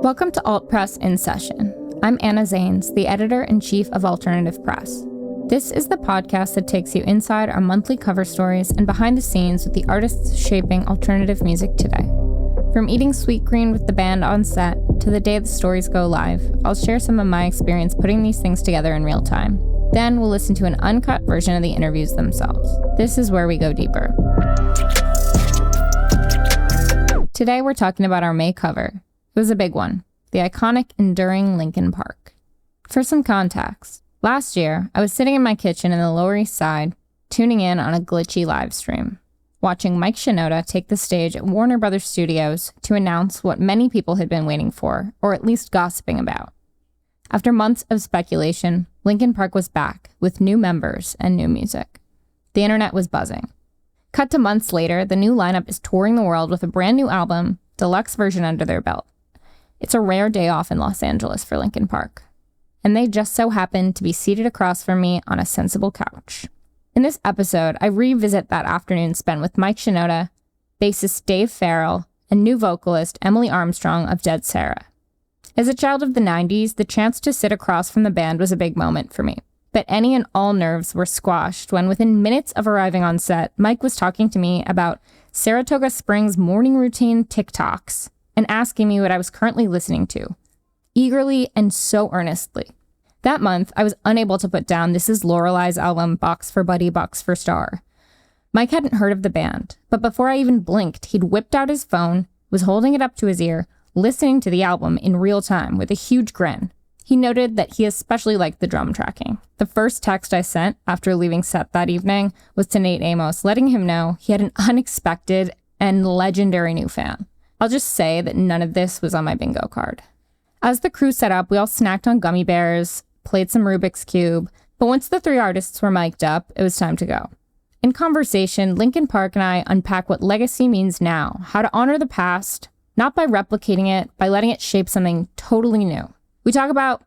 Welcome to Alt Press in Session. I'm Anna Zanes, the editor-in-chief of Alternative Press. This is the podcast that takes you inside our monthly cover stories and behind the scenes with the artists shaping alternative music today. From eating sweet green with the band on set to the day the stories go live, I'll share some of my experience putting these things together in real time. Then we'll listen to an uncut version of the interviews themselves. This is where we go deeper. Today we're talking about our May cover. It was a big one, the iconic, enduring Linkin Park. For some context, last year I was sitting in my kitchen in the Lower East Side, tuning in on a glitchy live stream, watching Mike Shinoda take the stage at Warner Brothers Studios to announce what many people had been waiting for, or at least gossiping about. After months of speculation, Linkin Park was back with new members and new music. The internet was buzzing. Cut to months later, the new lineup is touring the world with a brand new album, deluxe version under their belt. It's a rare day off in Los Angeles for Linkin Park. And they just so happen to be seated across from me on a sensible couch. In this episode, I revisit that afternoon spent with Mike Shinoda, bassist Dave Farrell, and new vocalist Emily Armstrong of Dead Sarah. As a child of the 90s, the chance to sit across from the band was a big moment for me. But any and all nerves were squashed when within minutes of arriving on set, Mike was talking to me about Saratoga Springs morning routine TikToks and asking me what I was currently listening to, eagerly and so earnestly. That month, I was unable to put down This Is Lorelei's album, Box for Buddy, Box for Star. Mike hadn't heard of the band, but before I even blinked, he'd whipped out his phone, was holding it up to his ear, listening to the album in real time with a huge grin. He noted that he especially liked the drum tracking. The first text I sent after leaving set that evening was to Nate Amos, letting him know he had an unexpected and legendary new fan. I'll just say that none of this was on my bingo card. As the crew set up, we all snacked on gummy bears, played some Rubik's Cube, but once the three artists were mic'd up, it was time to go. In conversation, Linkin Park and I unpack what legacy means now, how to honor the past, not by replicating it, by letting it shape something totally new. We talk about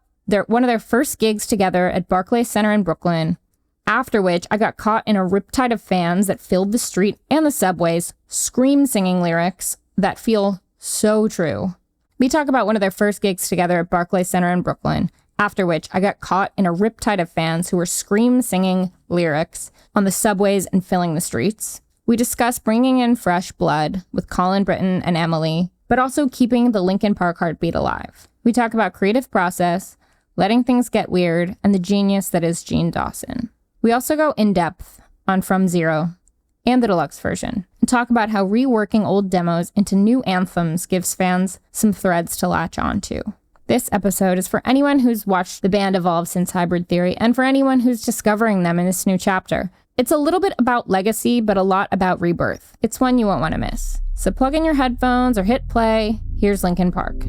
one of their first gigs together at Barclays Center in Brooklyn, after which I got caught in a riptide of fans that filled the street and the subways, scream singing lyrics that feel so true. We talk about one of their first gigs together at Barclays Center in Brooklyn, after which I got caught in a riptide of fans who were scream singing lyrics on the subways and filling the streets. We discuss bringing in fresh blood with Colin Britton and Emily, but also keeping the Linkin Park heartbeat alive. We talk about creative process, letting things get weird, and the genius that is Gene Dawson. We also go in depth on From Zero and the deluxe version, and talk about how reworking old demos into new anthems gives fans some threads to latch onto. This episode is for anyone who's watched the band evolve since Hybrid Theory, and for anyone who's discovering them in this new chapter. It's a little bit about legacy, but a lot about rebirth. It's one you won't want to miss. So plug in your headphones or hit play. Here's Linkin Park.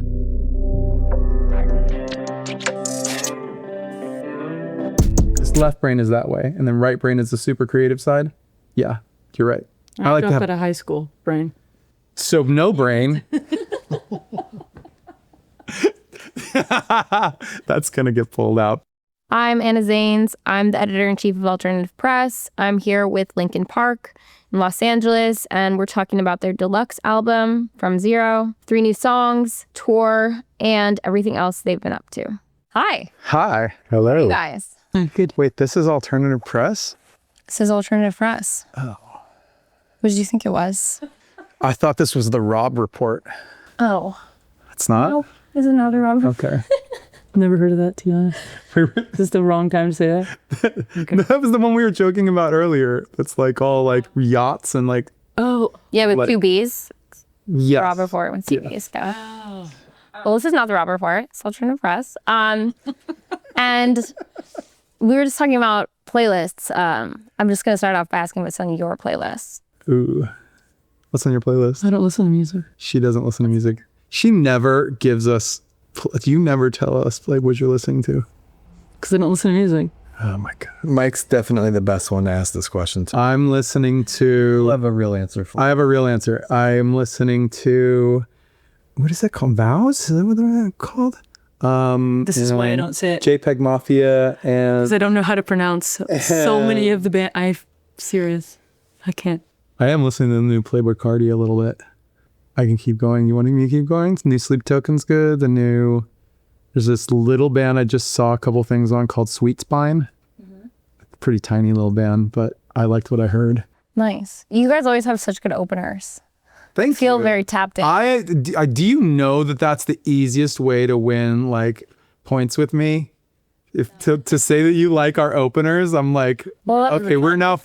Left brain is that way, and then right brain is the super creative side. Yeah, you're right. I like to have a high school brain. So no brain. That's gonna get pulled out. I'm Anna Zanes. I'm the editor-in-chief of Alternative Press. I'm here with Linkin Park in Los Angeles, and we're talking about their deluxe album, From Zero, 3 new songs, tour, and everything else they've been up to. Hi. Hi. Hello. Hey guys. Good. Wait, this is Alternative Press? This is Alternative Press. Oh. What did you think it was? I thought this was the Rob Report. Oh. It's not? No, it's another Rob Report. Okay. Never heard of that, to be honest. Is this the wrong time to say that? Okay. That was the one we were joking about earlier. It's like all like yachts and like... Oh. Yeah, with like, 2 Bs. Yes. Rob Report with 2 Bs. Go. Oh. Well, this is not the Rob Report. It's Alternative Press. And we were just talking about playlists. I'm just going to start off by asking what's on your playlist. Ooh. What's on your playlist? I don't listen to music. She doesn't listen to music. She never gives us... You never tell us like what you're listening to. Because I don't listen to music. Oh my God. Mike's definitely the best one to ask this question to. I'm listening to... I have a real answer for I have a real answer. I'm listening to... What is that called? Vows? Is that what they're called? This is why I don't say it. JPEG Mafia and... Because I don't know how to pronounce so many of the band. I'm serious. I can't. I am listening to the new Playboy Cardi a little bit. I can keep going. You want me to keep going? New Sleep Token's good. There's this little band I just saw a couple things on called Sweet Spine. Pretty tiny little band, but I liked what I heard. Nice. You guys always have such good openers. Thank you. Feel very tapped in. Do you know that that's the easiest way to win like points with me? If to say that you like our openers, I'm like, okay, we're now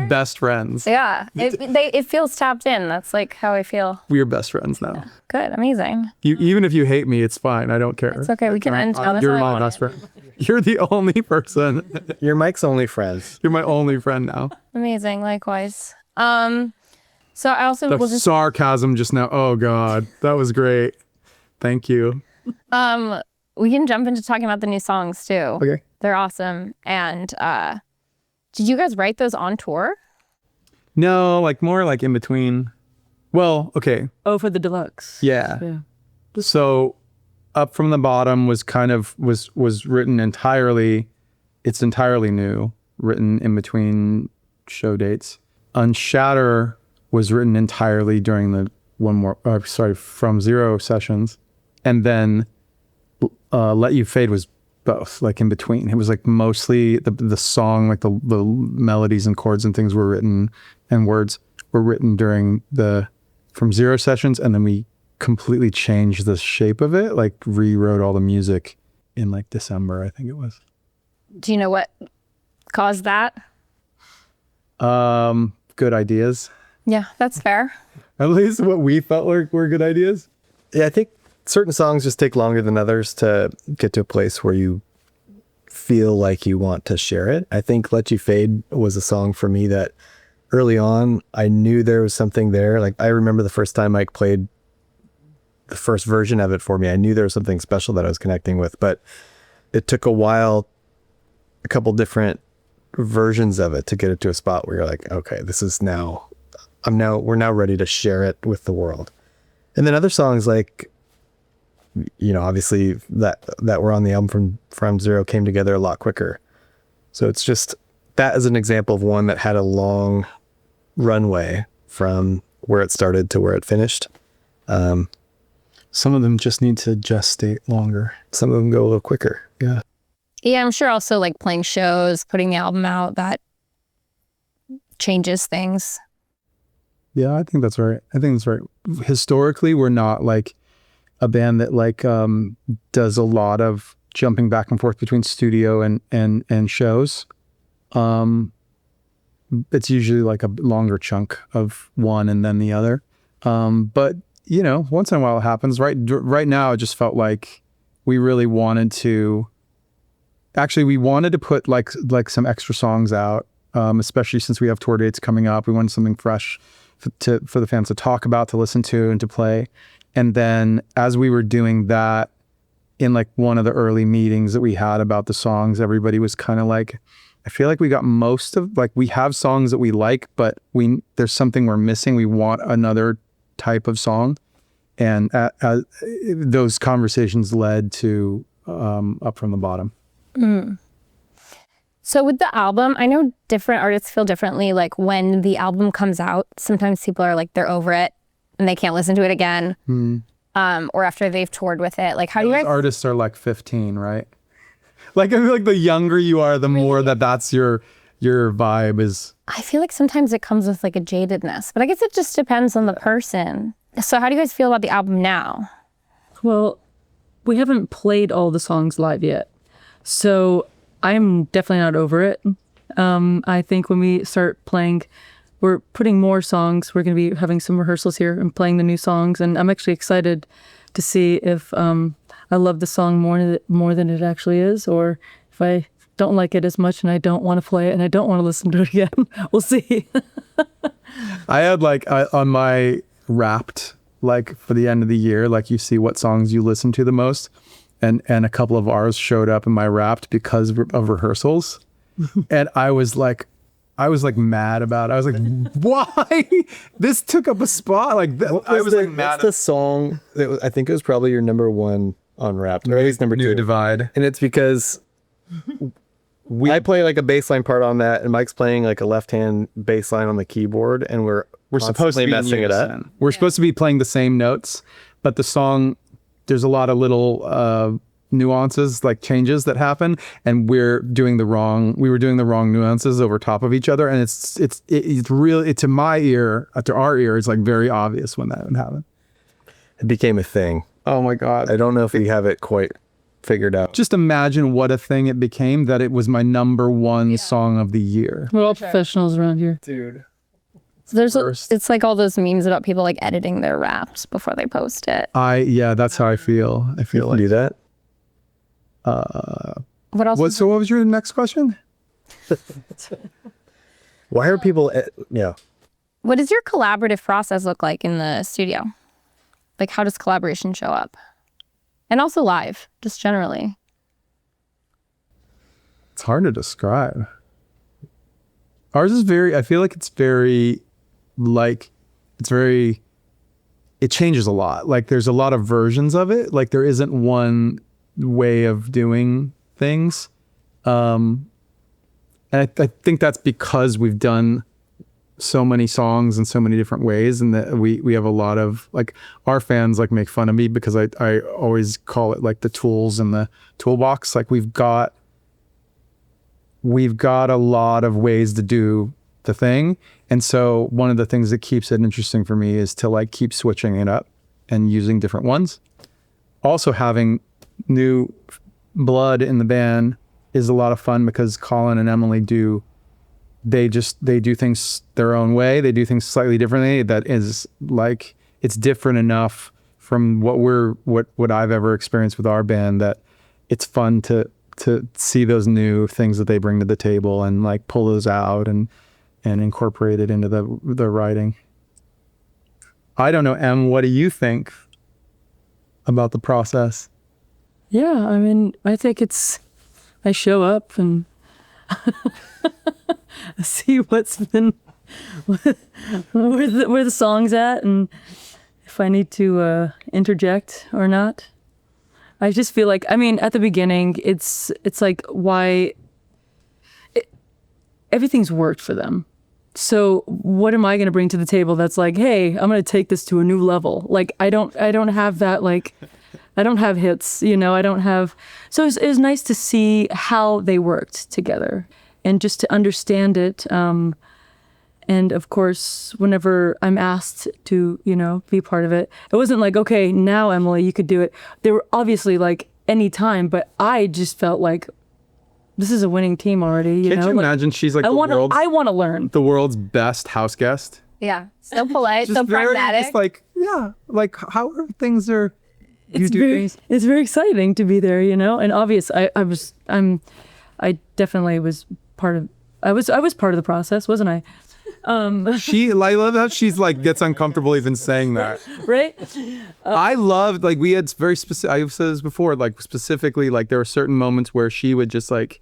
best friends. Yeah, it feels tapped in. That's like how I feel. We're best friends now. Yeah. Good, amazing. Even if you hate me, it's fine. I don't care. It's okay. We can end. You're my best friend. You're the only person. You're Mike's only friend. You're my only friend now. Amazing. Likewise. So I also the sarcasm just now. Oh God, that was great. Thank you. We can jump into talking about the new songs too. Okay. They're awesome. And did you guys write those on tour? No, like more like in between. Well, okay. Oh, for the deluxe. Yeah. So Up From the Bottom was kind of was written entirely. It's entirely new, written in between show dates. Unshatter was written entirely during the From Zero sessions, and then Let You Fade was both, like in between. It was like mostly the song, like the melodies and chords and things were written, and words were written during the From Zero sessions, and then we completely changed the shape of it, like rewrote all the music in like December, I think it was. Do you know what caused that? Good ideas. Yeah, that's fair. At least what we felt were good ideas. Yeah, I think certain songs just take longer than others to get to a place where you feel like you want to share it. I think Let You Fade was a song for me that early on, I knew there was something there. Like I remember the first time Mike played the first version of it for me, I knew there was something special that I was connecting with, but it took a while, a couple different versions of it to get it to a spot where you're like, okay, this is we're now ready to share it with the world. And then other songs like, obviously that were on the album from Zero came together a lot quicker. So it's just, that is an example of one that had a long runway from where it started to where it finished. Some of them just need to gestate longer. Some of them go a little quicker. Yeah. Yeah, I'm sure also like playing shows, putting the album out, that changes things. Yeah, I think that's right. Historically, we're not like a band that like does a lot of jumping back and forth between studio and shows. It's usually like a longer chunk of one and then the other. But once in a while it happens. Right now, it just felt like we really wanted to. Actually, we wanted to put like some extra songs out, especially since we have tour dates coming up. We wanted something fresh for the fans to talk about, to listen to, and to play. And then as we were doing that, in like one of the early meetings that we had about the songs, everybody was kind of like, I feel like we got most of, like, we have songs that we like, but there's something we're missing. We want another type of song. And those conversations led to Up From the Bottom. Mm. So with the album, I know different artists feel differently. Like when the album comes out, sometimes people are like, they're over it and they can't listen to it again. Or after they've toured with it. Like how do you guys... Artists are like 15, right? Like I feel like the younger you are, the more that's your vibe is. I feel like sometimes it comes with like a jadedness, but I guess it just depends on the person. So how do you guys feel about the album now? Well, we haven't played all the songs live yet. So I'm definitely not over it. I think when we start playing, we're putting more songs. We're going to be having some rehearsals here and playing the new songs. And I'm actually excited to see if I love the song more than it actually is, or if I don't like it as much and I don't want to play it and I don't want to listen to it again. We'll see. I had like on my Wrapped, like for the end of the year, like you see what songs you listen to the most. And a couple of ours showed up in my Wrapped because of rehearsals. And I was like mad about it. I was like, why? This took up a spot. Like I was like mad. That's the song that I think it was probably your number one on Wrapped, or at least number two. New Divide. And it's because I play like a bass line part on that, and Mike's playing like a left-hand bass line on the keyboard, and we're supposed to be messing it up. We're supposed to be playing the same notes, but the song, there's a lot of little nuances, like changes that happen, and we were doing the wrong nuances over top of each other, and it's really, to my ear, to our ear, it's like very obvious when that would happen. It became a thing. Oh my God. I don't know if we have it quite figured out. Just imagine what a thing it became, that it was my number one song of the year. We're all professionals around here. Dude. So it's like all those memes about people like editing their raps before they post it. That's how I feel. I feel like do that. What else? So what was your next question? Why are people? What does your collaborative process look like in the studio? Like, how does collaboration show up? And also live, just generally. It's hard to describe. Ours is I feel like it's very, it changes a lot. Like, there's a lot of versions of it. Like, there isn't one way of doing things. And I think that's because we've done so many songs in so many different ways, and that we have a lot of, like, our fans like make fun of me because I always call it like the tools in the toolbox. Like, we've got a lot of ways to do the thing. And so one of the things that keeps it interesting for me is to like keep switching it up and using different ones. Also, having new blood in the band is a lot of fun because Colin and Emily do things their own way. They do things slightly differently. That is like, it's different enough from what I've ever experienced with our band that it's fun to see those new things that they bring to the table and like pull those out and incorporate it into the writing. I don't know, Em, what do you think about the process? Yeah, I mean, I think I show up and see where the song's at, and if I need to interject or not. I just feel like, I mean, at the beginning, it's like everything's worked for them. So what am I going to bring to the table that's like, hey, I'm going to take this to a new level? Like, I don't have that, like, I don't have hits, I don't have. So it was nice to see how they worked together and just to understand it. And of course, whenever I'm asked to, be part of it, it wasn't like, okay, now Emily, you could do it. They were obviously like any time, but I just felt like this is a winning team already. Can't you imagine she's like I want to learn. The world's best house guest. Yeah, so polite, so pragmatic. Just like, yeah, like how are things are. It's very exciting to be there, and obvious. I definitely was part of. I was part of the process, wasn't I? I love how she's like gets uncomfortable even saying that. Right. I loved, like, we had very specific. I've said this before, like specifically, like there were certain moments where she would just like.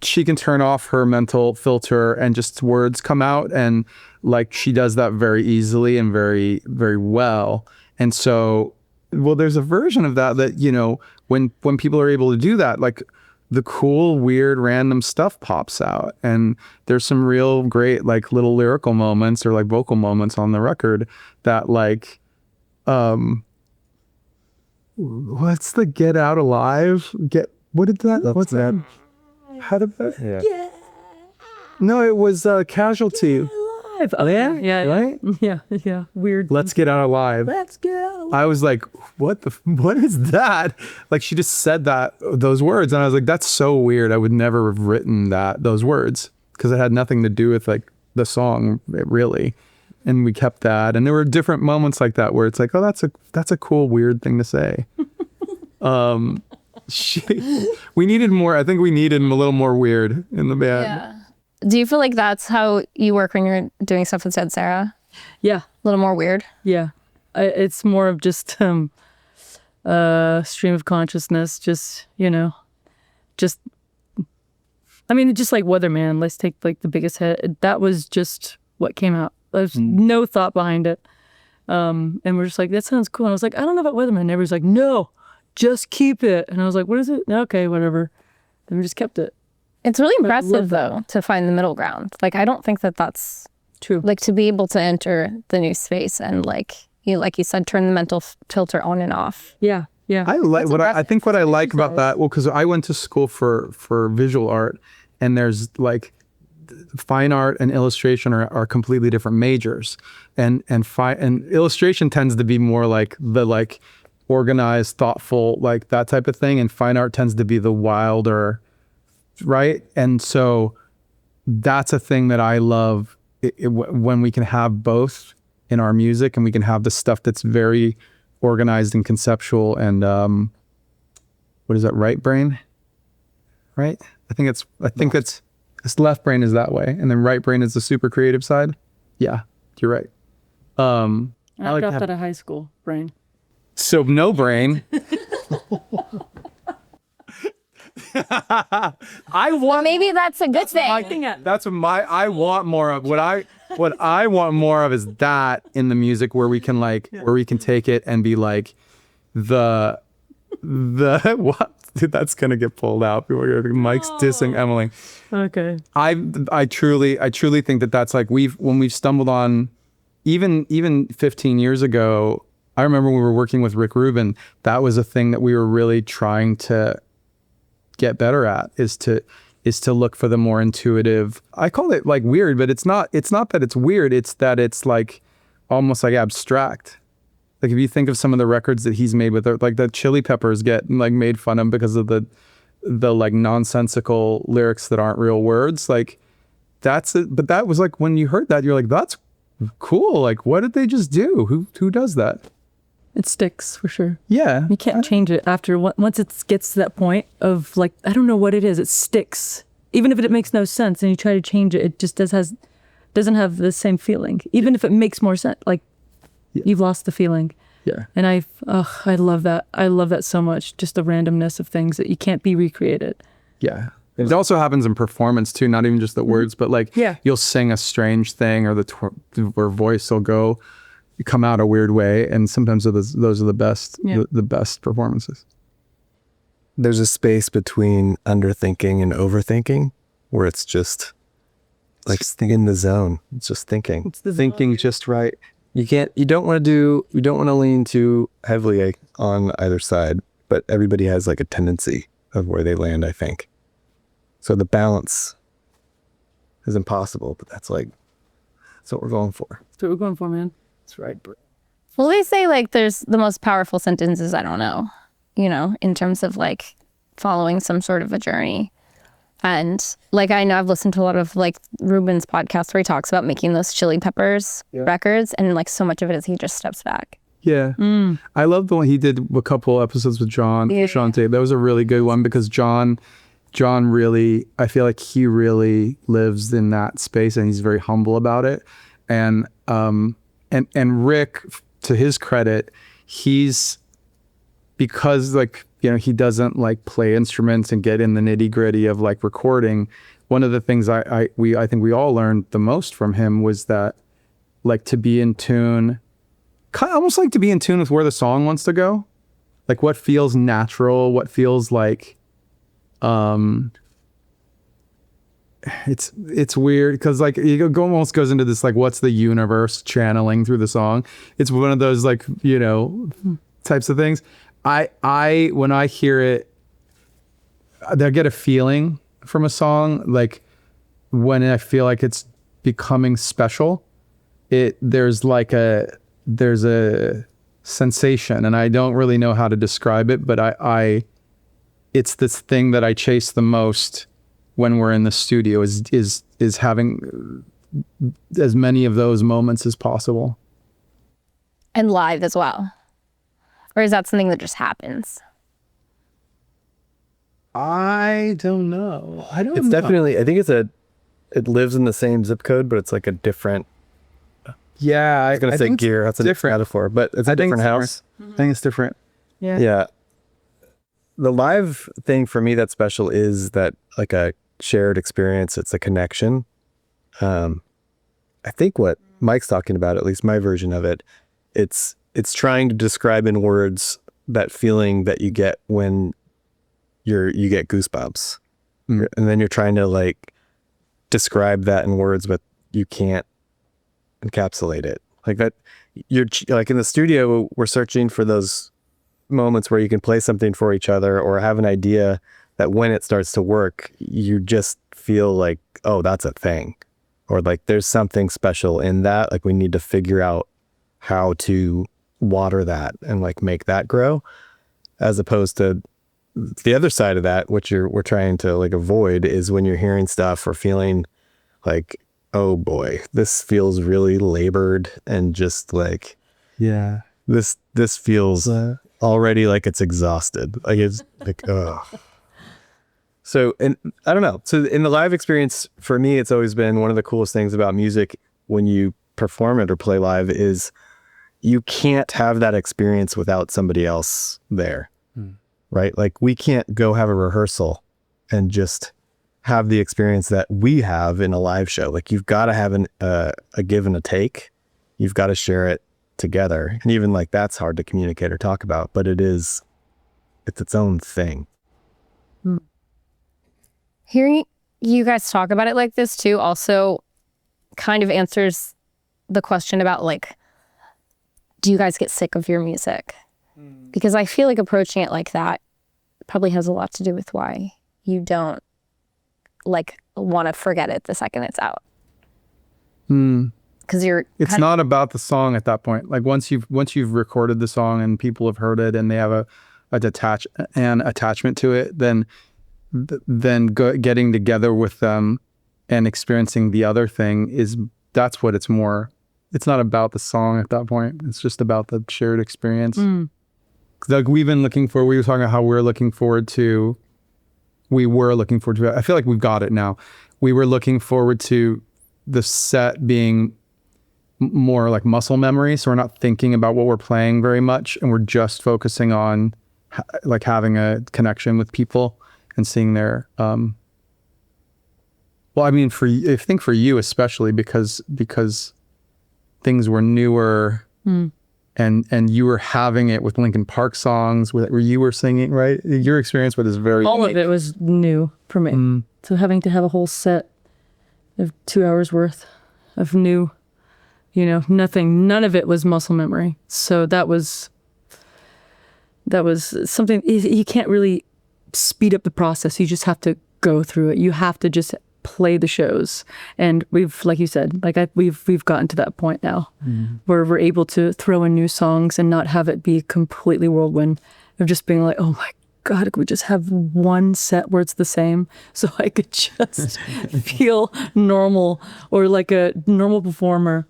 She can turn off her mental filter and just words come out, and like she does that very easily and very, very well. And so, there's a version of that when people are able to do that, like the cool, weird, random stuff pops out, and there's some real great like little lyrical moments or like vocal moments on the record that like, what's the Get Out Alive? What's that? How did that? Yeah. No, it was Casualty. Oh yeah, yeah, right? Yeah. Weird. Let's Get Out Alive. Let's get out alive. I was like, what is that? Like, she just said those words, and I was like, that's so weird. I would never have written those words because it had nothing to do with like the song, really. And we kept that, and there were different moments like that where it's like, oh, that's a cool, weird thing to say. We needed more. I think we needed a little more weird in the band. Yeah. Do you feel like that's how you work when you're doing stuff with Said Sarah? Yeah. A little more weird? Yeah. It's more of just stream of consciousness, just I mean, just like Weatherman, let's take like the biggest hit. That was just what came out. There's no thought behind it. And we're just like, that sounds cool. And I was like, I don't know about Weatherman. And everybody's like, no, just keep it. And I was like, what is it? Okay, whatever. and we just kept it. It's really love impressive, that. though, to find the middle ground. Like, I don't think that that's True. like to be able to enter the new space and like you said, turn the mental filter on and off. Yeah. I like I think what I like about that. Well, because I went to school for visual art, and there's like fine art and illustration are completely different majors, and illustration tends to be more like the like organized, thoughtful, like that type of thing, and fine art tends to be the wilder, right? And so that's a thing that I love when we can have both in our music, and we can have the stuff that's very organized and conceptual and what is that, right brain, right? I think that's this left brain is that way, and then right brain is the super creative side. Yeah, you're right. I like dropped out of high school, brain. So no brain. I want. Maybe that's a good thing. That's what I want more of. What I want more of is that in the music where we can take it and be like the what? Dude, that's gonna get pulled out. Mike's dissing Emily. Okay. I truly think that that's like when we've stumbled on even 15 years ago. I remember when we were working with Rick Rubin, that was a thing that we were really trying to get better at, is to look for the more intuitive. I call it like weird, but it's not that it's weird, it's that it's like almost like abstract. Like if you think of some of the records that he's made with like the Chili Peppers get like made fun of because of the like nonsensical lyrics that aren't real words. Like that's it. But that was like when you heard that, you're like, that's cool. Like what did they just do? Who does that? It sticks for sure. Yeah. You can't change it after once it gets to that point of like, I don't know what it is. It sticks. Even if it makes no sense and you try to change it, it just doesn't have the same feeling. Even if it makes more sense, like you've lost the feeling. Yeah. And I love that. I love that so much. Just the randomness of things that you can't be recreated. Yeah. It also happens in performance too, not even just the words, but like you'll sing a strange thing, or where voice will come out a weird way, and sometimes those are the best the best performances. There's a space between underthinking and overthinking where it's just like in the zone. It's just thinking. It's the thinking just right. You don't want to lean too heavily on either side, but everybody has like a tendency of where they land, I think. So the balance is impossible, but that's what we're going for. That's what we're going for, man. That's right, bro. Well, they say like there's the most powerful sentences, I don't know, in terms of like following some sort of a journey. And like, I know I've listened to a lot of like Rubin's podcast where he talks about making those Chili Peppers records, and like so much of it is he just steps back. Yeah. I love the one he did a couple episodes with John Shante. That was a really good one because John really, I feel like he really lives in that space, and he's very humble about it. And Rick, to his credit, because like, he doesn't like play instruments and get in the nitty gritty of like recording. One of the things I think we all learned the most from him was that like to be in tune, kind of almost like to be in tune with where the song wants to go. Like what feels natural, what feels like, it's weird because like it almost goes into this like what's the universe channeling through the song. It's one of those like types of things. I when I hear it, I get a feeling from a song like when I feel like it's becoming special. There's a sensation, and I don't really know how to describe it, but it's this thing that I chase the most when we're in the studio is having as many of those moments as possible. And live as well. Or is that something that just happens? I don't know. It's definitely, I think it lives in the same zip code, but it's like a different. Yeah. I was going to say gear. That's a different metaphor, but it's a different house. I think it's different. Yeah. Yeah. The live thing for me that's special is that like a shared experience. It's a connection. I think what Mike's talking about, at least my version of it, it's trying to describe in words that feeling that you get when you get goosebumps. and then you're trying to like describe that in words, but you can't encapsulate it like that. You're like in the studio, we're searching for those moments where you can play something for each other or have an idea that when it starts to work, you just feel like, oh, that's a thing, or like there's something special in that. Like we need to figure out how to water that and like make that grow, as opposed to the other side of that, which we're trying to like avoid, is when you're hearing stuff or feeling like, oh boy, this feels really labored and just like, Yeah. this feels already like it's exhausted. Like it's like, oh. So, and I don't know. So in the live experience, for me, it's always been one of the coolest things about music when you perform it or play live is you can't have that experience without somebody else there, right? Like we can't go have a rehearsal and just have the experience that we have in a live show. Like you've got to have a give and a take. You've got to share it together. And even like that's hard to communicate or talk about, but it's its own thing. Hearing you guys talk about it like this too also kind of answers the question about like, do you guys get sick of your music? Because I feel like approaching it like that probably has a lot to do with why you don't like want to forget it the second it's out. Because It's not about the song at that point. Like once you've recorded the song and people have heard it and they have an attachment to it, then getting together with them and experiencing the other thing that's what it's more. It's not about the song at that point. It's just about the shared experience. Like we were talking about how we were looking forward to it. I feel like we've got it now. We were looking forward to the set being more like muscle memory. So we're not thinking about what we're playing very much. And we're just focusing on like having a connection with people and seeing their, well, I mean, I think for you, especially because things were newer and you were having it with Linkin Park songs where you were singing, right? Your experience with it is very... All of it was new for me. So having to have a whole set of 2 hours worth of new, none of it was muscle memory. So that was something, you can't really speed up the process. You just have to go through it. You have to just play the shows. And we've, like you said, we've gotten to that point now where we're able to throw in new songs and not have it be completely whirlwind of just being like, oh my God, could we just have one set where it's the same so I could just feel normal or like a normal performer.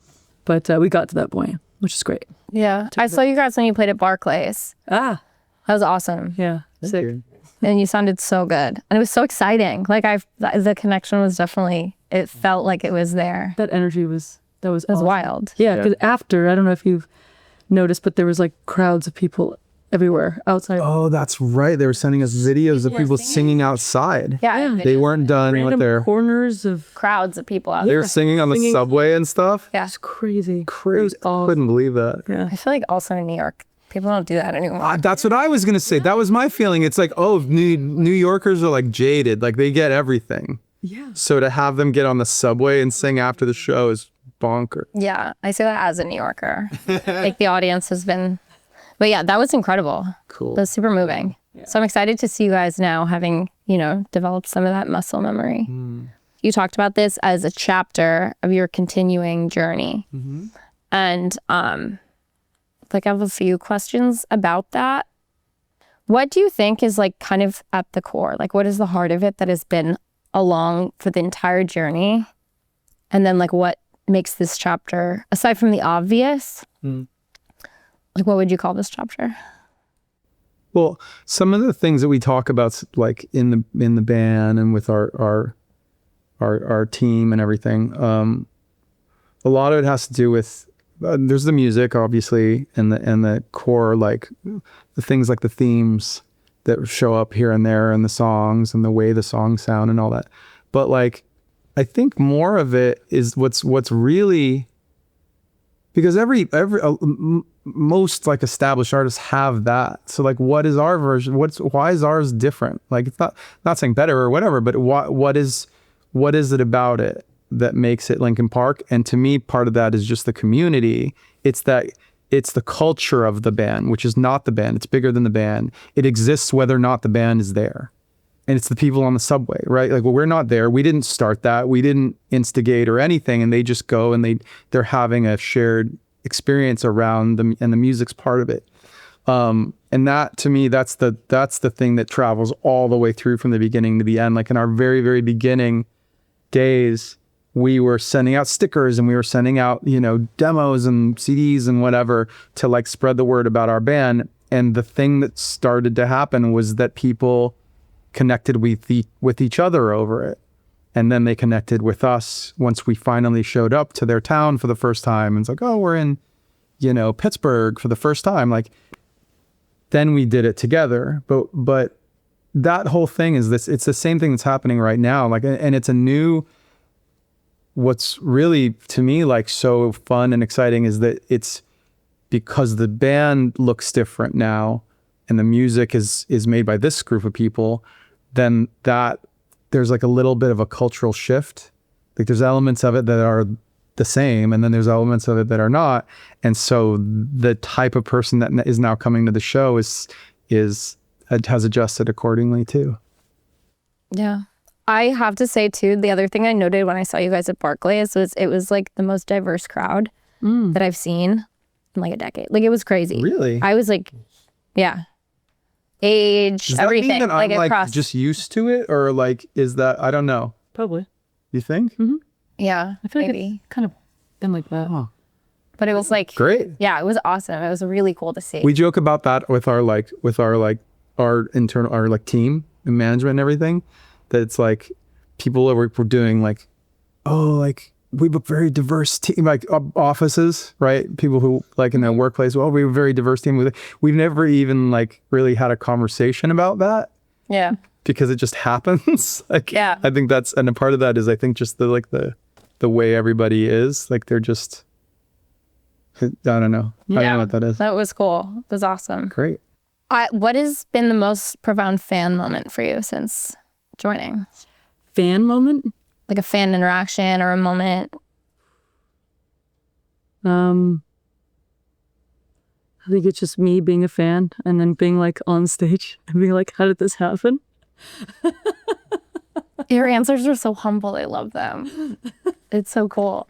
But we got to that point, which is great. Yeah. I saw you guys when you played at Barclays. That was awesome. Yeah. Sick. you. And you sounded so good. And it was so exciting. Like the connection was definitely, it felt like it was there. That energy was awesome. Wild. Yeah, because after, I don't know if you've noticed, but there was like crowds of people everywhere outside. Oh, that's right. They were sending us videos of people singing outside. Yeah. They weren't done with Random their... corners of... crowds of people out They there. were singing on the subway and stuff. Yeah. It's crazy. It Crazy. was awesome. Couldn't believe that. Yeah. I feel like also in New York, people don't do that anymore. That's what I was going to say. That was my feeling. It's like, oh, New Yorkers are like jaded. Like they get everything. Yeah. So to have them get on the subway and sing after the show is bonkers. Yeah, I say that as a New Yorker. Like the audience has been... But yeah, that was incredible. Cool. That was super moving. Yeah. So I'm excited to see you guys now having, developed some of that muscle memory. You talked about this as a chapter of your continuing journey. And I have a few questions about that. What do you think is like kind of at the core? Like what is the heart of it that has been along for the entire journey? And then like what makes this chapter, aside from the obvious, like what would you call this chapter? Well, some of the things that we talk about, like in the band and with our team and everything, a lot of it has to do with there's the music, obviously, and the core, like the things like the themes that show up here and there, and the songs and the way the songs sound and all that. But like, I think more of it is what's really, because most like established artists have that. So like, what is our version? Why is ours different? Like, it's not saying better or whatever, but what is it about it that makes it Linkin Park? And to me, part of that is just the community. It's the culture of the band, which is not the band. It's bigger than the band. It exists whether or not the band is there. And it's the people on the subway, right? Like, well, we're not there. We didn't start that. We didn't instigate or anything. And they just go and they're having a shared experience around them, and the music's part of it. And that, to me, that's the thing that travels all the way through from the beginning to the end. Like in our very, very beginning days, we were sending out stickers and we were sending out, demos and CDs and whatever to like spread the word about our band. And the thing that started to happen was that people connected with each other over it. And then they connected with us once we finally showed up to their town for the first time. And it's like, oh, we're in, Pittsburgh for the first time. Like, then we did it together. But that whole thing is this, it's the same thing that's happening right now. Like, and it's what's really, to me, like so fun and exciting is that it's because the band looks different now and the music is made by this group of people, then that there's like a little bit of a cultural shift. Like there's elements of it that are the same, and then there's elements of it that are not. And so the type of person that is now coming to the show has adjusted accordingly too. Yeah. I have to say too, the other thing I noted when I saw you guys at Barclays was it was like the most diverse crowd that I've seen in like a decade. Like it was crazy. Really? I was like, yeah. Age, Does that everything. mean that I'm like across. just used to it, or like is that, I don't know. Probably. You think? Mm-hmm. Yeah, I feel like maybe. it's kind of been like that. Oh. But it was like Great. Yeah, it was awesome. It was really cool to see. We joke about that with our internal team and management and everything. That it's like people we're doing like, oh, like we have a very diverse team, like offices, right? People who like in their workplace. Well, we have a very diverse team. We've never even like really had a conversation about that. Yeah. Because it just happens. Like, yeah. I think and a part of that is I think just the way everybody is. Like they're just, I don't know. Yeah. I don't know what that is. That was cool. It was awesome. Great. What has been the most profound fan moment for you since joining? Fan moment? Like a fan interaction or a moment? I think it's just me being a fan and then being like on stage and being like, how did this happen? Your answers are so humble. I love them. It's so cool.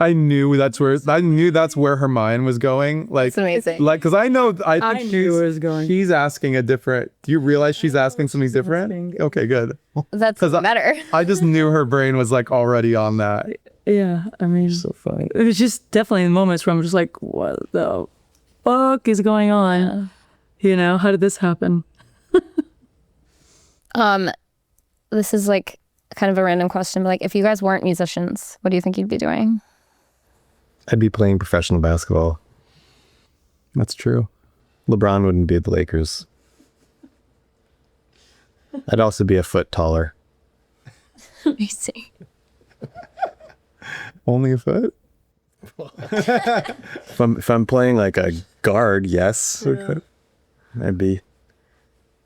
I knew that's where her mind was going. Like, it's amazing. Like, because I think knew where it was going. She's asking a different. Do you realize she's asking something different? Okay, good. That's better. I just knew her brain was like already on that. Yeah, I mean, So funny. it was just definitely in moments where I'm just like, what the fuck is going on? Yeah. How did this happen? This is like kind of a random question, but like if you guys weren't musicians, what do you think you'd be doing? I'd be playing professional basketball. That's true. LeBron wouldn't be at the Lakers. I'd also be a foot taller. Amazing. Only a foot? If I'm playing like a guard, yes. Okay. I'd be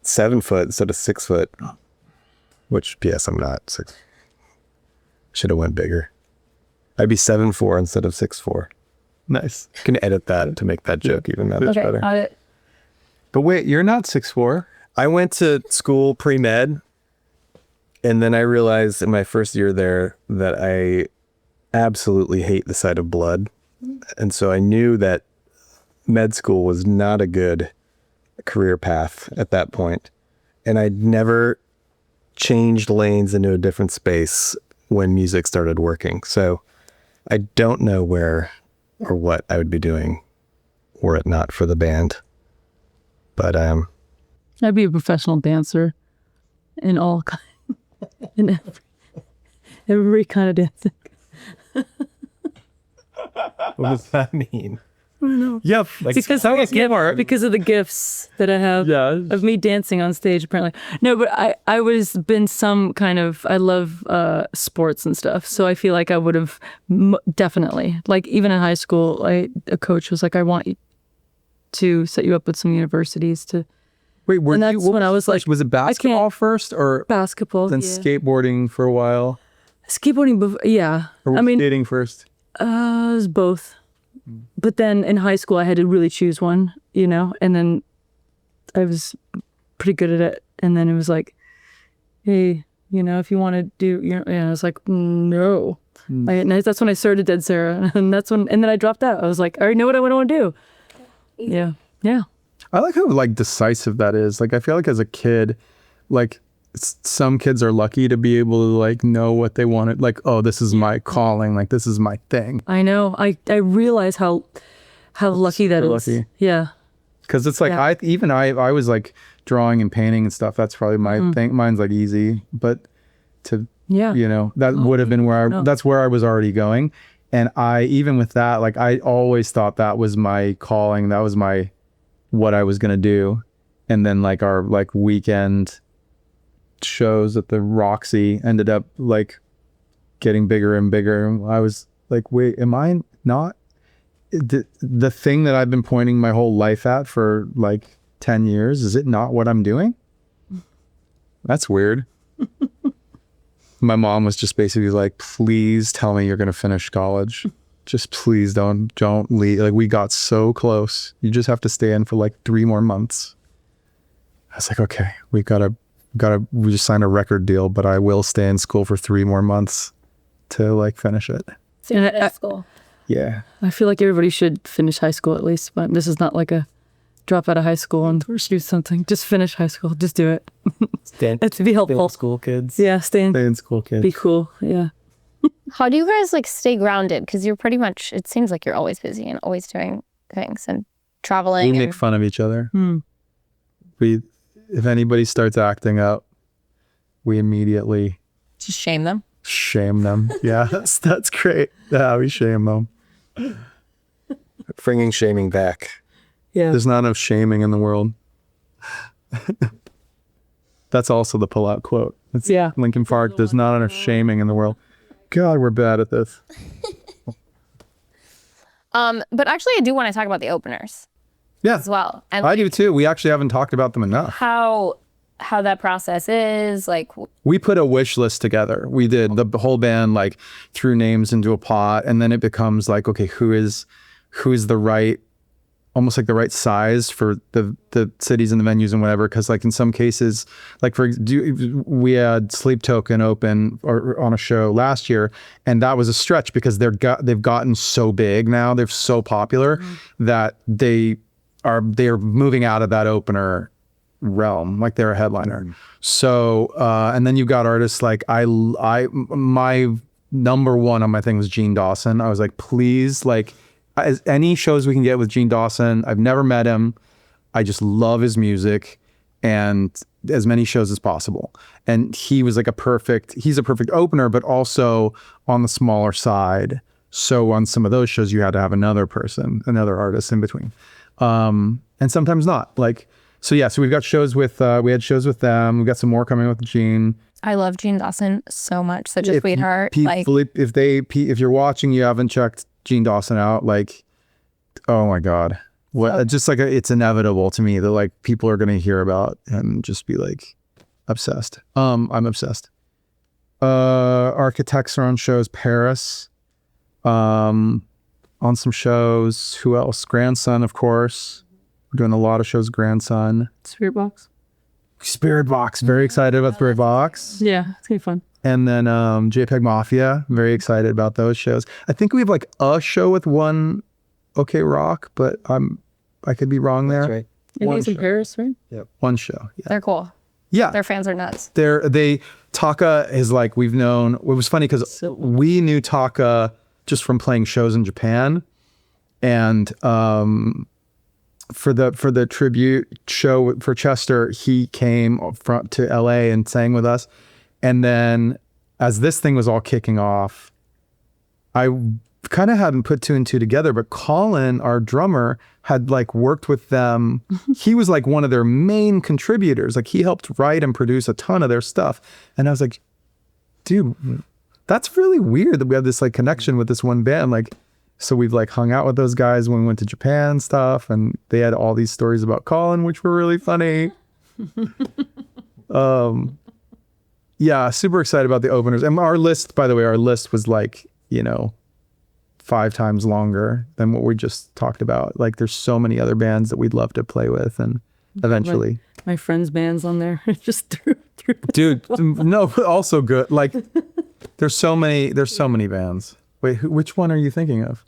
7 foot instead of 6 foot. Which, yes, I'm not 6. Should have went bigger. I'd be 7'4" instead of 6'4". Nice. You can edit that to make that joke even that much better. But wait, you're not 6'4". I went to school pre-med, and then I realized in my first year there that I absolutely hate the sight of blood. And so I knew that med school was not a good career path at that point. And I'd never changed lanes into a different space when music started working. So I don't know where or what I would be doing were it not for the band. But I'd be a professional dancer in all in every kind of dancing. what does that mean? Yep. Like, because because of the gifts that I have of me dancing on stage. Apparently, no, but I was been some kind of. I love sports and stuff, so I feel like I would have definitely, like, even in high school, a coach was like, "I want you to set you up with some universities to." Wait, and that's when I was like, was it basketball first or basketball? Then skateboarding for a while. Skateboarding, yeah. Or skating first. It was both. But then in high school, I had to really choose one, and then I was pretty good at it. And then it was like, hey, if you want to do, I was like, no. And that's when I started Dead Sarah. And then I dropped out. I was like, I already know what I want to do. Yeah. Yeah. I like how decisive that is. Like, I feel like as a kid, like some kids are lucky to be able to know what they wanted. Like, oh, this is my calling. Like, this is my thing. I know. I realize how lucky that is. Lucky. Yeah. Because it's like, I was like drawing and painting and stuff. That's probably my thing. Mine's like easy, but that would have been that's where I was already going. And even with that, like, I always thought that was my calling. That was what I was going to do. And then our weekend shows at the Roxy ended up getting bigger and bigger. I was like, wait, am I not the thing that I've been pointing my whole life at for 10 years? Is it not what I'm doing? That's weird. My mom was just basically like, please tell me you're going to finish college. Just please don't leave. Like, we got so close. You just have to stay in for 3 more months. I was like, okay, we just signed a record deal, but I will stay in school for 3 more months to finish it. Finish school. Yeah. I feel like everybody should finish high school at least, but this is not like a drop out of high school and do something. Just finish high school. Just do it. It's to be helpful. School kids. Yeah, stay in school kids. Be cool. Yeah. How do you guys stay grounded? Because you're pretty much, it seems like you're always busy and always doing things and traveling. We make fun of each other. If anybody starts acting up, we immediately just shame them. Yeah, that's great. Yeah, we shame them. Bringing shaming back. Yeah. There's not enough shaming in the world. That's also the pull-out quote. It's Linkin Park. There's not enough shaming in the world. God, we're bad at this. But actually, I do want to talk about the openers. Yeah, as well. And I do too. We actually haven't talked about them enough. How that process is We put a wish list together. We did the whole band threw names into a pot, and then it becomes okay, who is the right, almost the right size for the cities and the venues and whatever. Because in some cases, we had Sleep Token open or on a show last year, and that was a stretch because they've gotten so big now, they're so popular that they're moving out of that opener realm, they're a headliner. So and then you've got artists my number one on my thing was Gene Dawson. I was like, please, as any shows we can get with Gene Dawson. I've never met him. I just love his music, and as many shows as possible. And he was he's a perfect opener, but also on the smaller side. So on some of those shows, you had to have another artist in between. And sometimes not. So we've got shows with, we had shows with them. We've got some more coming with Gene. I love Gene Dawson so much. Such a sweetheart. If you're watching, you haven't checked Gene Dawson out, oh my God. Just it's inevitable to me that people are going to hear about and just be obsessed. I'm obsessed. Architects are on shows, Paris, on some shows. Who else? Grandson, of course. We're doing a lot of shows. Grandson. Spirit Box. Very excited about Spirit Box. Yeah, it's gonna be fun. And then JPEG Mafia. Very excited about those shows. I think we have a show with one OK Rock, but I could be wrong there. That's right. And he's in Paris, right? Yep. One show. Yeah. They're cool. Yeah. Their fans are nuts. Taka is we've known. It was funny because we knew Taka just from playing shows in Japan, and for the tribute show for Chester, he came to LA and sang with us. And then as this thing was all kicking off, I kind of hadn't put two and two together, but Colin, our drummer, had like worked with them. He was like one of their main contributors. Like he helped write and produce a ton of their stuff. And I was like, dude, that's really weird that we have this like connection with this one band. Like, so we've like hung out with those guys when we went to Japan and stuff, and they had all these stories about Colin, which were really funny. Yeah, super excited about the openers. And our list, by the way, was like, 5 times longer than what we just talked about. Like there's so many other bands that we'd love to play with, and eventually. My friends' bands on there just threw. Dude, no, also good. Like there's so many bands. Wait, which one are you thinking of?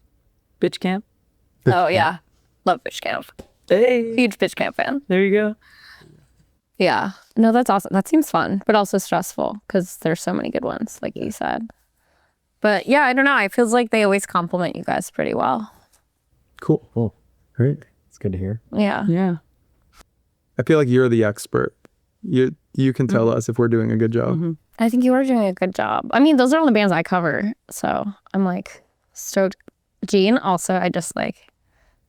Bitch Camp. Oh yeah, love Bitch Camp. Hey, Huge Bitch Camp fan. there you go. Yeah, no, that's awesome. That seems fun, but also stressful because there's so many good ones, like you said. But yeah, I don't know. It feels like they always compliment you guys pretty well. Cool. Great. It's good to hear. Yeah. Yeah. I feel like you're the expert. You can tell us if we're doing a good job. Mm-hmm. I think you are doing a good job. I mean, those are all the bands I cover, so I'm like stoked. Gene, also, I just like.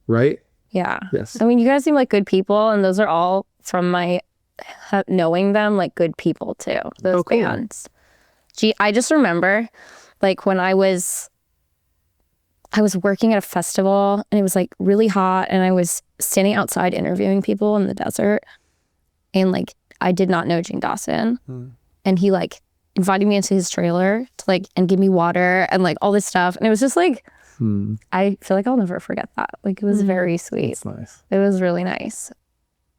Right? Yeah. Yes. I mean, you guys seem like good people, and those are all from my knowing them, like good people too. Those cool. bands. Gee, I just remember, like when I was working at a festival, and it was like really hot, and I was standing outside interviewing people in the desert, and like I did not know Gene Dawson, and he like invited me into his trailer to like and give me water and like all this stuff, and it was just like. I feel like I'll never forget that. Like it was very sweet. That's nice. It was really nice.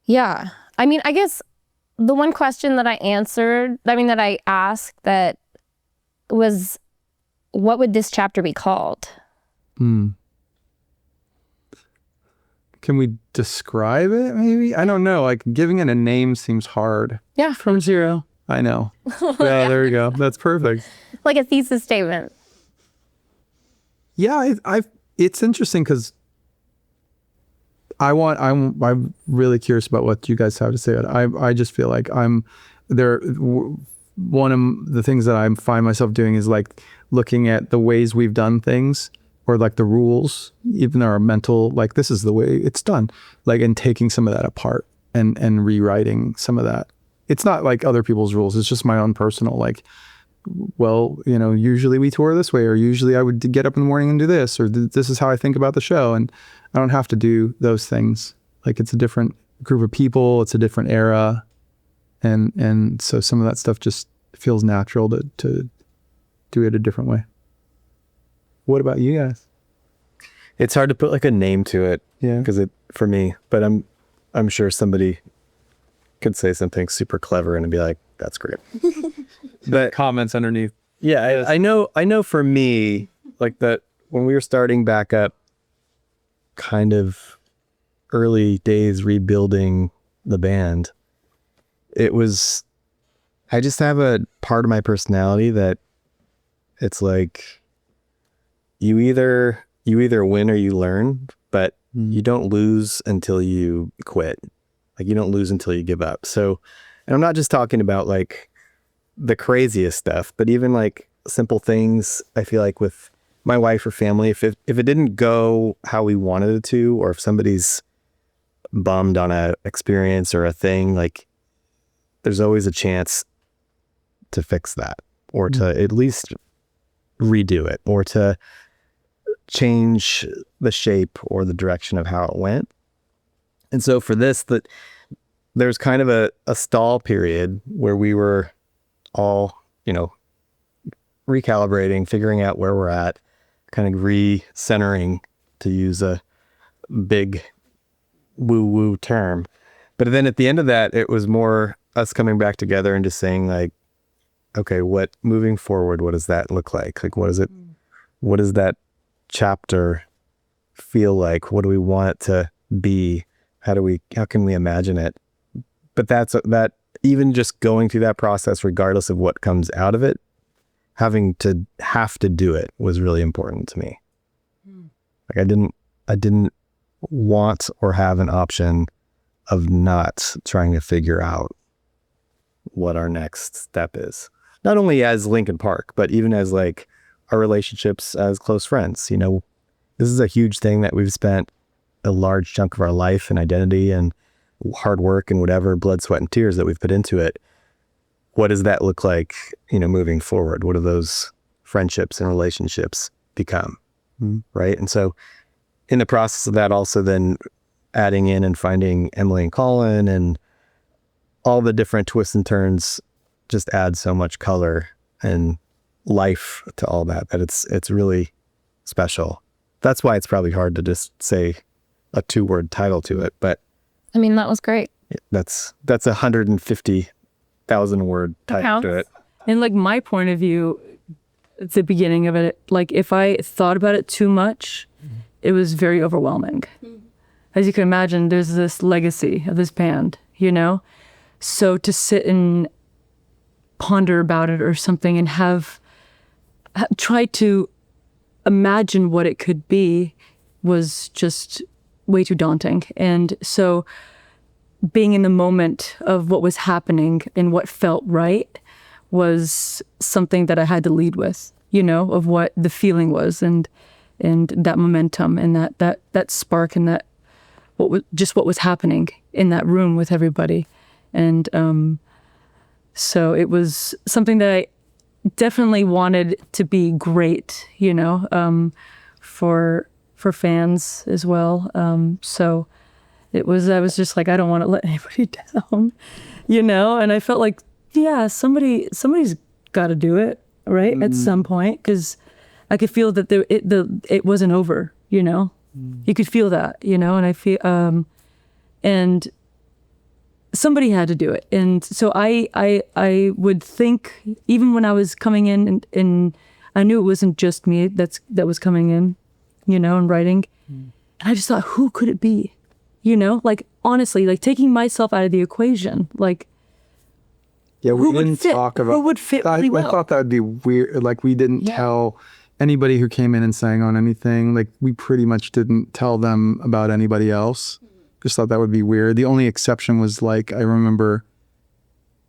Yeah. I mean, I guess the one question that I asked that was, what would this chapter be called? Can we describe it maybe? I don't know. Like giving it a name seems hard. Yeah. From zero. I know. Yeah, there you go. That's perfect. Like a thesis statement. Yeah, it's interesting because I'm really curious about what you guys have to say. I just feel like I'm there. One of the things that I find myself doing is like looking at the ways we've done things, or like the rules, even our mental, like this is the way it's done, like, and taking some of that apart and rewriting some of that. It's not like other people's rules. It's just my own personal, like, well, usually we tour this way, or usually I would get up in the morning and do this, or this is how I think about the show. And I don't have to do those things. Like it's a different group of people. It's a different era. And so some of that stuff just feels natural to do it a different way. What about you guys? It's hard to put like a name to it. Yeah. Because for me, but I'm sure somebody could say something super clever and be like, that's great. But Comments underneath. yeah, I know for me, like that when we were starting back up, kind of early days rebuilding the band, I just have a part of my personality that it's like you either win or you learn, but you don't lose until you quit. Like you don't lose until you give up. So, and I'm not just talking about like the craziest stuff, but even like simple things. I feel like with my wife or family, if it didn't go how we wanted it to, or if somebody's bummed on a experience or a thing, like there's always a chance to fix that, or to at least redo it, or to change the shape or the direction of how it went. And so for this, there's kind of a stall period where we were all, recalibrating, figuring out where we're at, kind of recentering, to use a big woo-woo term. But then at the end of that, it was more us coming back together and just saying like, okay, moving forward, what does that look like? Like, what does that chapter feel like? What do we want it to be? How can we imagine it? But that even just going through that process, regardless of what comes out of it, have to do it was really important to me. Like I didn't want or have an option of not trying to figure out what our next step is. Not only as Linkin Park, but even as like our relationships as close friends. You know, this is a huge thing that we've spent a large chunk of our life and identity and hard work and whatever, blood, sweat, and tears that we've put into it. What does that look like, you know, moving forward? What do those friendships and relationships become? Right. And so in the process of that, also then adding in and finding Emily and Colin and all the different twists and turns just add so much color and life to all that it's really special. That's why it's probably hard to just say a 2-word title to it, but I mean, that was great. that's 150,000 word title to it. And like my point of view at the beginning of it, like if I thought about it too much, it was very overwhelming. As you can imagine, there's this legacy of this band, you know? So to sit and ponder about it or something and try to imagine what it could be was just way too daunting. And so being in the moment of what was happening and what felt right was something that I had to lead with, you know, of what the feeling was and that momentum and that spark and that what was happening in that room with everybody. And so it was something that I definitely wanted to be great, you know, for fans as well. So I was just like, I don't want to let anybody down, you know? And I felt like, yeah, somebody's got to do it, right? At some point, because I could feel that it wasn't over, you know? You could feel that, you know? And I feel, and somebody had to do it. And so I would think, even when I was coming in and I knew it wasn't just me that was coming in, you know, and writing. And I just thought, who could it be? You know, like, honestly, like taking myself out of the equation, like, yeah, we didn't talk about who would fit really well. I thought that would be weird. Like, we didn't tell anybody who came in and sang on anything. Like, we pretty much didn't tell them about anybody else. Just thought that would be weird. The only exception was, like, I remember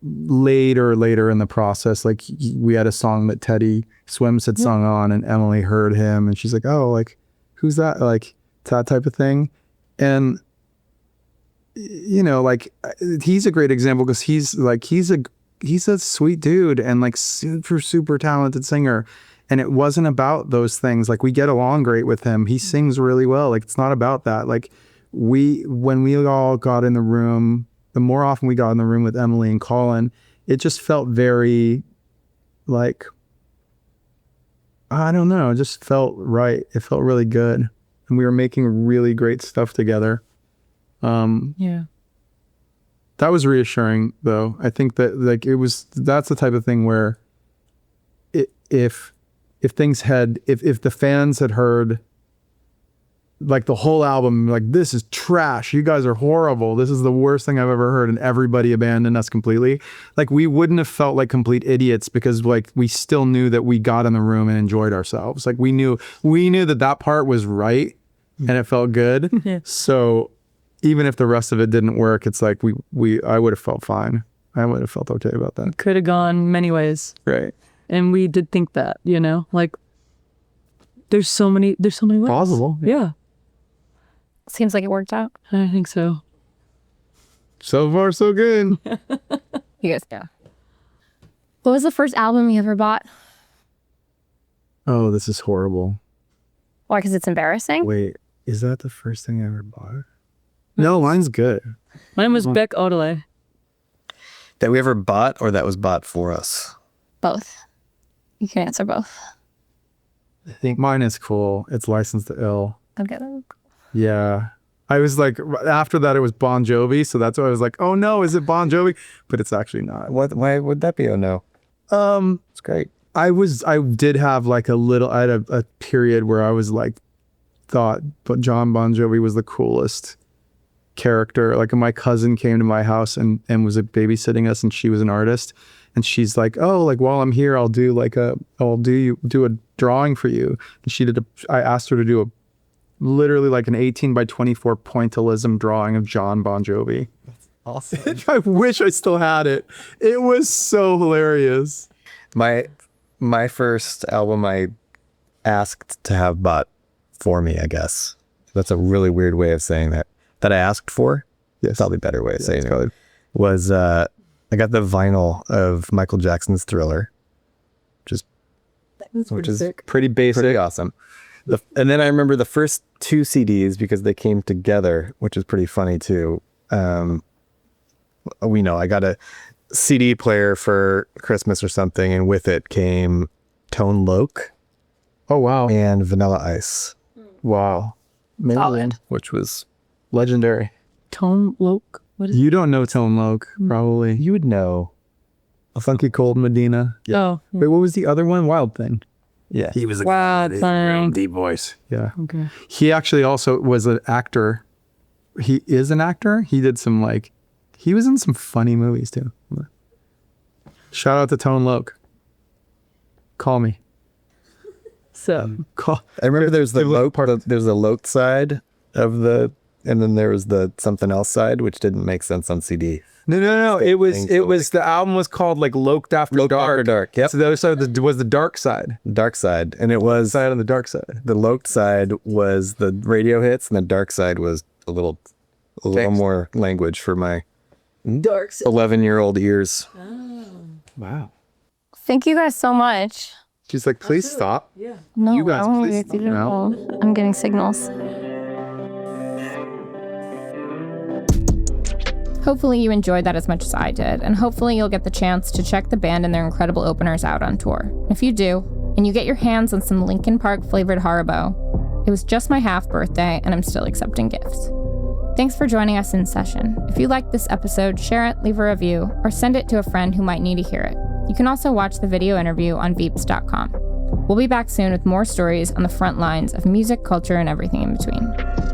later in the process, like, we had a song that Teddy Swims had sung on, and Emily heard him, and she's like, oh, like, who's that? Like, that type of thing. And, you know, like, he's a great example because he's a sweet dude and, like, super talented singer. And it wasn't about those things. Like, we get along great with him. He sings really well. Like, it's not about that. Like, when we all got in the room, the more often we got in the room with Emily and Colin, it just felt very, like, I don't know, it just felt right. It felt really good. And we were making really great stuff together. Yeah. That was reassuring, though. I think that, like, that's the type of thing where if the fans had heard, like, the whole album, like, this is trash, you guys are horrible, this is the worst thing I've ever heard, and everybody abandoned us completely, like, we wouldn't have felt like complete idiots because, like, we still knew that we got in the room and enjoyed ourselves. Like, we knew that part was right and it felt good. Yeah. So even if the rest of it didn't work, it's like I would have felt fine. I would have felt okay about that. Could have gone many ways. Right. And we did think that, you know, like, there's so many ways. Possible. Yeah. Seems like it worked out. I think so. So far, so good. You guys, yeah. What was the first album you ever bought? Oh, this is horrible. Why? Because it's embarrassing? Wait, is that the first thing I ever bought? No, mine's good. Mine was Beck Odelay. That we ever bought or that was bought for us? Both. You can answer both. I think mine is cool. It's Licensed to Ill. Okay. Yeah. I was like, after that, it was Bon Jovi. So that's why I was like, oh no, is it Bon Jovi? But it's actually not. Why would that be? Oh no. It's great. I did have like I had a period where I was like, thought John Bon Jovi was the coolest character. Like, my cousin came to my house and was babysitting us, and she was an artist, and she's like, oh, like, while I'm here, I'll do a drawing for you. And I asked her to do literally like an 18 by 24 pointillism drawing of John Bon Jovi. That's awesome. I wish I still had it. It was so hilarious. My first album I asked to have bought for me, I guess. That's a really weird way of saying that. That I asked for? Yes. Probably a better way of saying it. Was I got the vinyl of Michael Jackson's Thriller, which is pretty basic. Pretty awesome. And then I remember the first 2 CDs because they came together, which is pretty funny too. We know I got a CD player for Christmas or something, and with it came Tone Loc. Oh, wow. And Vanilla Ice. Wow. Solid. Which was legendary. Tone Loc. What is You don't know Tone Loc, probably. You would know. A Funky Cold Medina. it? Oh, Wait, what was the other one? Wild Thing. Yeah. He was a Wild Thing. deep voice. Yeah. okay. He actually also was an actor. He is an actor. He did some he was in some funny movies too. Shout out to Tone Loc. Call me. So, Call. I remember there's the Loc side of the, and then there was the something else side, which didn't make sense on CD. No. It was the album was called Loked After Loked Dark. After Dark. Yep. So the other side was the dark side. Dark side. And it was Side on the dark side. the Loked side was the radio hits, and the dark side was a little more language for my dark. 11-year-old ears. Wow. Thank you guys so much. She's like, please stop. No, You guys, I want to please get through stop the now. phone. I'm getting signals. Hopefully you enjoyed that as much as I did, and hopefully you'll get the chance to check the band and their incredible openers out on tour. If you do, and you get your hands on some Linkin Park flavored Haribo, it was just my half birthday and I'm still accepting gifts. Thanks for joining us in session. If you liked this episode, share it, leave a review, or send it to a friend who might need to hear it. You can also watch the video interview on veeps.com. We'll be back soon with more stories on the front lines of music, culture, and everything in between.